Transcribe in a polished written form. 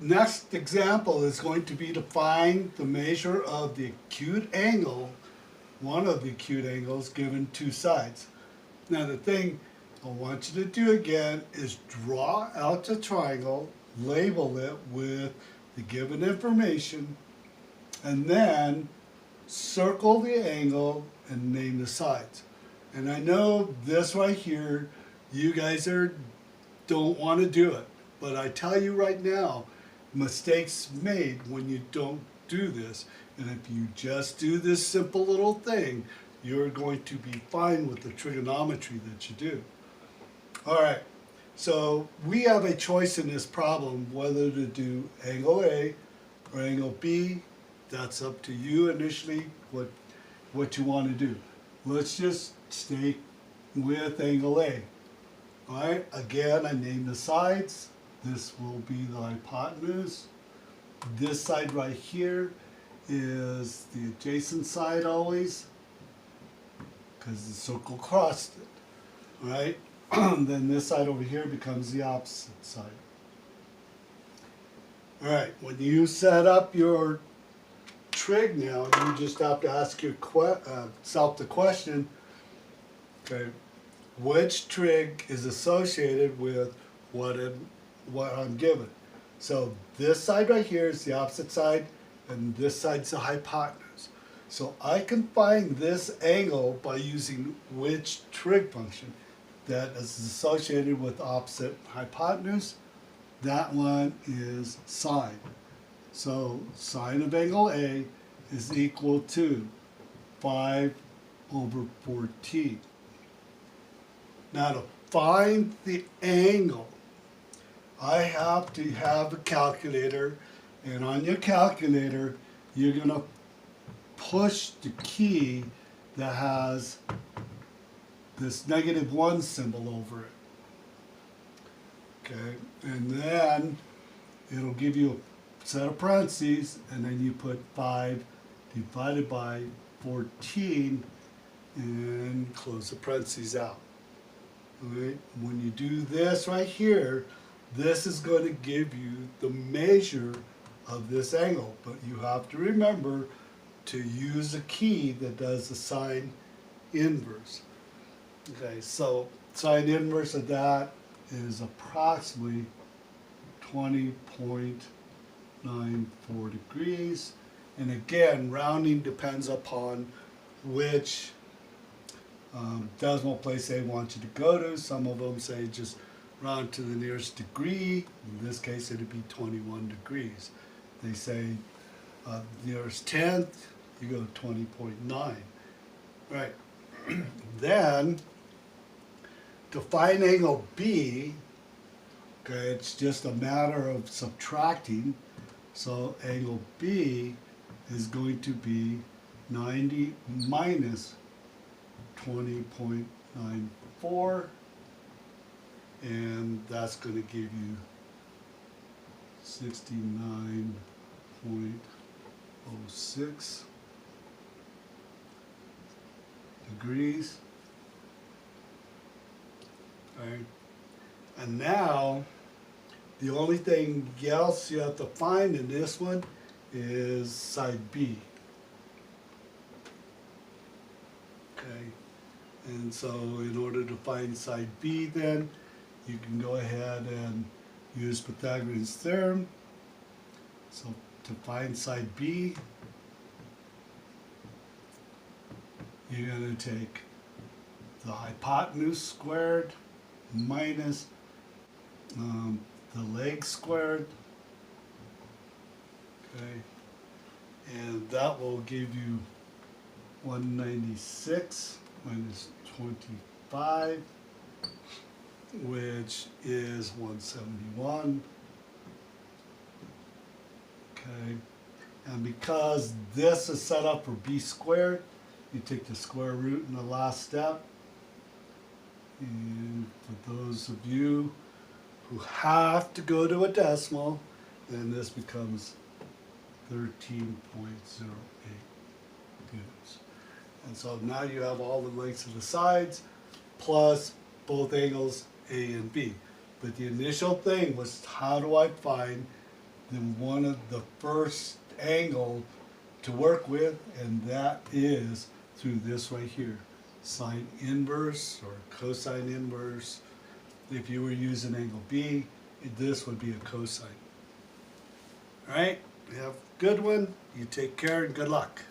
next example is going to be to find the measure of the acute angle, one of the acute angles given two sides. Now the thing I want you to do again is draw out the triangle, label it with the given information, and then circle the angle and name the sides. And I know this right here, you guys don't want to do it, but I tell you right now, mistakes made when you don't do this. And if you just do this simple little thing, you're going to be fine with the trigonometry that you do. All right, so we have a choice in this problem whether to do angle A or angle B. That's up to you initially, what you want to do. Let's just stay with angle A. All right, again, I name the sides. This will be the hypotenuse. This side right here is the adjacent side always, because the circle crossed it. All right, then this side over here becomes the opposite side. All right, when you set up your trig now, you just have to ask yourself the question, okay, which trig is associated with what I'm given. So this side right here is the opposite side, and this side's the hypotenuse. So I can find this angle by using which trig function that is associated with opposite hypotenuse. That one is sine. So sine of angle A is equal to 5/14. Now to find the angle, I have to have a calculator, and on your calculator, you're going to push the key that has this -1 symbol over it. Okay, and then it'll give you a set of parentheses, and then you put 5 divided by 14 and close the parentheses out. Alright, when you do this right here, this is going to give you the measure of this angle, but you have to remember to use a key that does the sine inverse. Okay, so sine inverse of that is approximately 20.94 degrees. And again, rounding depends upon which decimal place they want you to go to. Some of them say just round to the nearest degree. In this case, it would be 21 degrees. They say nearest tenth, you go to 20.9. Right. Then, to find angle B, okay, it's just a matter of subtracting. So angle B is going to be 90 minus 20.94, and that's going to give you 69.06 degrees. Right. And now the only thing else you have to find in this one is side B. Okay, and so in order to find side B, then you can go ahead and use Pythagorean's theorem. So to find side B, you're going to take the hypotenuse squared minus the leg squared. Okay, and that will give you 196 minus 25, which is 171. Okay, and because this is set up for b squared, you take the square root in the last step. And for those of you who have to go to a decimal, then this becomes 13.08 units. And so now you have all the lengths of the sides plus both angles A and B. But the initial thing was, how do I find then one of the first angle to work with, and that is through this right here, sine inverse or cosine inverse. If you were using angle B, this would be a cosine. All right, you have a good one. You take care and good luck.